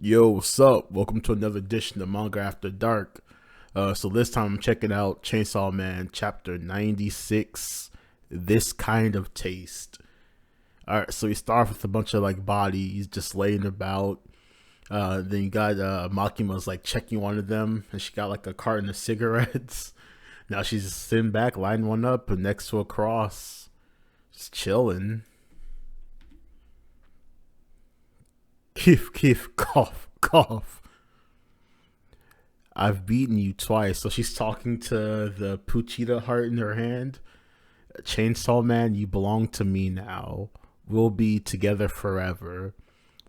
Yo, what's up? Welcome to another edition of Manga After Dark. So this time I'm checking out Chainsaw Man Chapter 96, This Kind of Taste. Alright, so we start with a bunch of like bodies just laying about. Then you got Makima's like checking one of them, and she got like a carton of cigarettes. Now she's just sitting back, lining one up next to a cross, just chilling. Kiff, cough, cough. I've beaten you twice. So she's talking to the Puchita heart in her hand. Chainsaw Man, you belong to me now. We'll be together forever.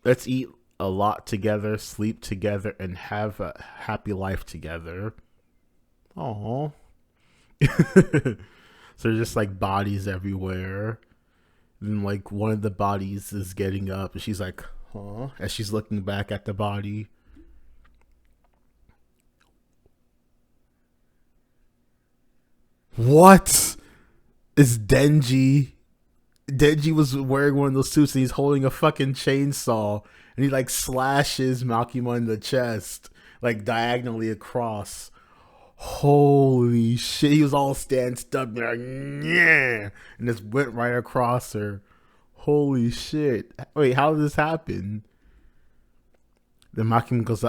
Let's eat a lot together, sleep together, and have a happy life together. Aww. So there's just like bodies everywhere. And like one of the bodies is getting up and she's like, huh? As she's looking back at the body. What is Denji? Denji was wearing one of those suits and he's holding a fucking chainsaw and he like slashes Makima in the chest, like diagonally across. Holy shit, he was all stanced up there, like, yeah, and just went right across her. Holy shit. Wait, how did this happen? Then Makima goes,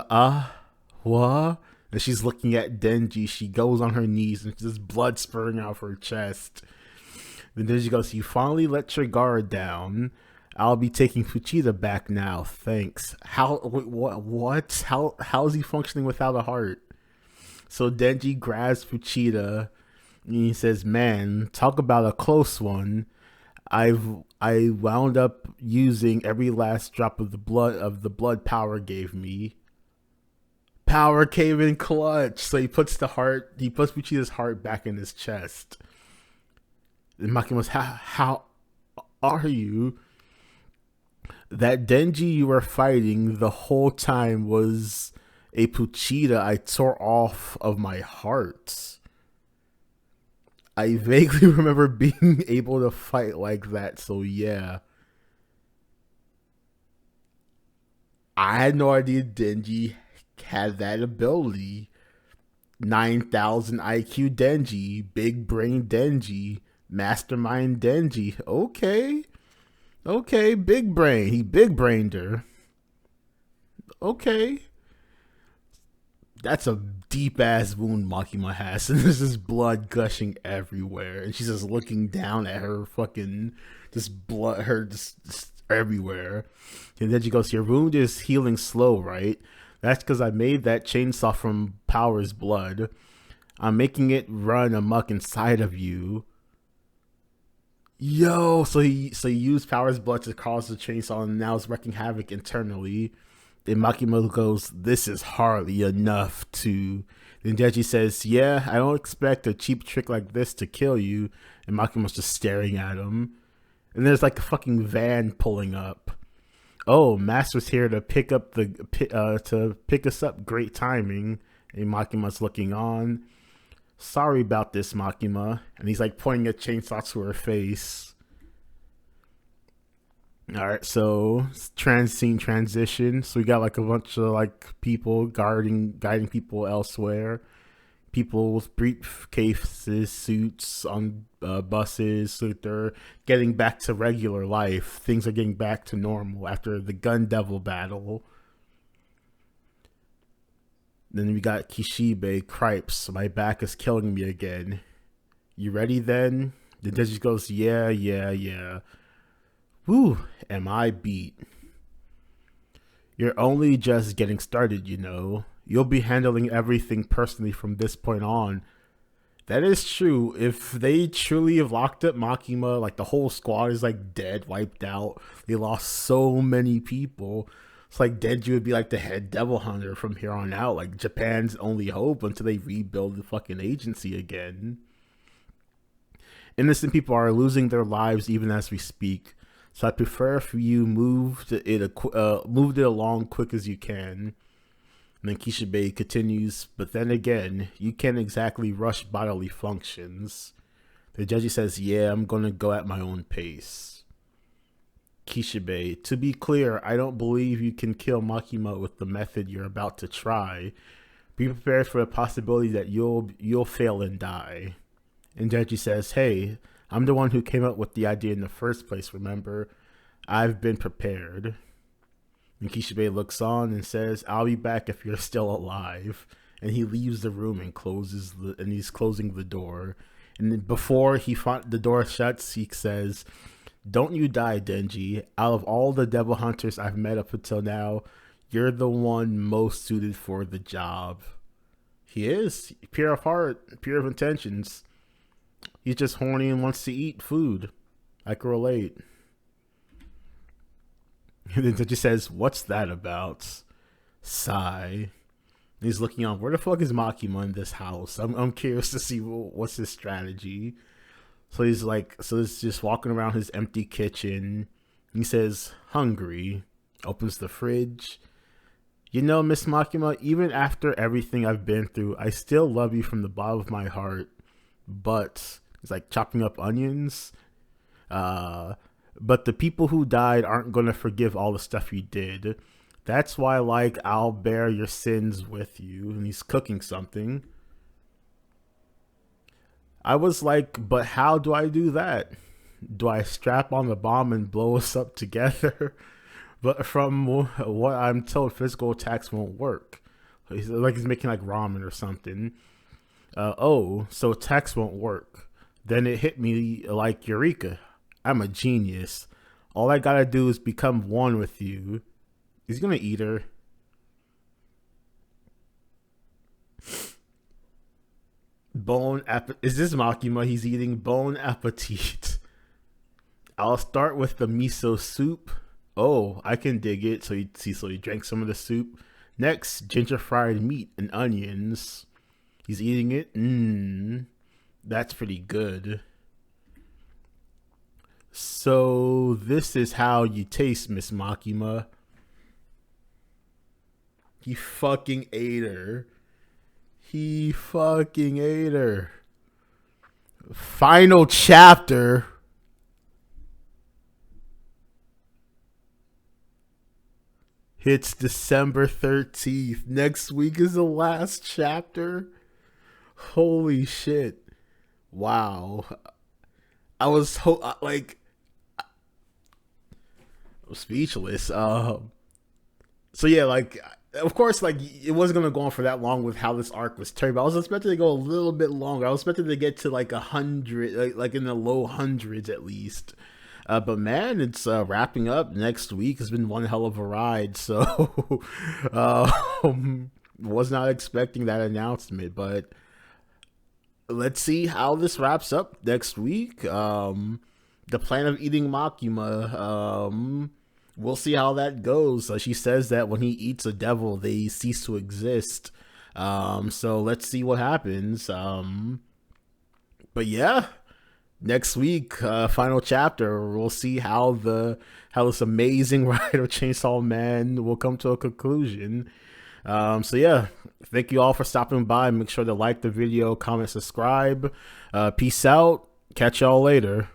what? And she's looking at Denji. She goes on her knees and there's blood spurting out of her chest. Then Denji goes, you finally let your guard down. I'll be taking Fuchida back now. Thanks. How, wait, what? How is he functioning without a heart? So Denji grabs Fuchida and he says, man, talk about a close one. I wound up using every last drop of the blood power gave me. Power came in clutch. So he puts Fuchida's heart back in his chest. And Makima's, how are you? That Denji you were fighting the whole time was a Puchida I tore off of my heart. I vaguely remember being able to fight like that, so yeah. I had no idea Denji had that ability. 9,000 IQ Denji, big brain Denji, mastermind Denji. Okay, big brain. He big brained her. Okay. That's a deep ass wound Makima has, and there's just blood gushing everywhere, and she's just looking down at her fucking just blood, her just everywhere. And then she goes, "Your wound is healing slow, right? That's because I made that chainsaw from Power's blood. I'm making it run amok inside of you." Yo, so he used Power's blood to cause the chainsaw, and now it's wreaking havoc internally. Then Makima goes, this is hardly enough to... Then Denji says, yeah, I don't expect a cheap trick like this to kill you. And Makima's just staring at him. And there's like a fucking van pulling up. Oh, Master's here to pick us up. Great timing. And Makima's looking on. Sorry about this, Makima. And he's like pointing a chainsaw to her face. All right, so scene transition. So we got like a bunch of like people guiding people elsewhere. People with briefcases, suits on buses. So they're getting back to regular life. Things are getting back to normal after the Gun Devil battle. Then we got Kishibe, Cripes. My back is killing me again. You ready then? The Denji goes, yeah. Whew, am I beat. You're only just getting started, you know. You'll be handling everything personally from this point on. That is true. If they truly have locked up Makima, like the whole squad is like dead, wiped out. They lost so many people. It's like Denji would be like the head devil hunter from here on out. Like Japan's only hope until they rebuild the fucking agency again. Innocent people are losing their lives even as we speak. So I prefer if you moved it along quick as you can. And then Kishibe continues, but then again, you can't exactly rush bodily functions. The judge says, yeah, I'm going to go at my own pace. Kishibe, to be clear, I don't believe you can kill Makima with the method you're about to try. Be prepared for the possibility that you'll fail and die. And Denji says, hey, I'm the one who came up with the idea in the first place, remember? I've been prepared. And Kishibe looks on and says, I'll be back if you're still alive. And he leaves the room and he's closing the door. And then before the door shuts, he says, don't you die, Denji. Out of all the devil hunters I've met up until now, you're the one most suited for the job. He is. Pure of heart, pure of intentions. He's just horny and wants to eat food. I can relate. And then Denji says, what's that about? Sigh. He's looking on, where the fuck is Makima in this house? I'm curious to see what's his strategy. So he's just walking around his empty kitchen. He says, hungry. Opens the fridge. You know, Miss Makima, even after everything I've been through, I still love you from the bottom of my heart. But he's like chopping up onions. But the people who died aren't going to forgive all the stuff you did. That's why, like, I'll bear your sins with you. And he's cooking something. I was like, but how do I do that? Do I strap on the bomb and blow us up together? But from what I'm told, physical attacks won't work. He's making like ramen or something. Oh, so attacks won't work. Then it hit me like Eureka. I'm a genius. All I gotta do is become one with you. He's gonna eat her. Is this Makima? He's eating bon appetit. I'll start with the miso soup. Oh, I can dig it. So he drank some of the soup. Next, ginger fried meat and onions. He's eating it. That's pretty good. So this is how you taste, Miss Makima. He fucking ate her. He fucking ate her. Final chapter. Hits December 13th. Next week is the last chapter. Holy shit. Wow. I was speechless. So yeah, like, of course, like, it wasn't gonna go on for that long with how this arc was turned, but I was expecting to go a little bit longer. I was expecting to get to like 100, like in the low hundreds at least. But man, it's wrapping up next week. It's been one hell of a ride. So was not expecting that announcement, but let's see how this wraps up next week. The plan of eating Makima. We'll see how that goes. She says that when he eats a devil, they cease to exist. So let's see what happens. But yeah, next week, final chapter. We'll see how this amazing ride of Chainsaw Man will come to a conclusion. So yeah, thank you all for stopping by. Make sure to like the video, comment, subscribe. Peace out. Catch y'all later.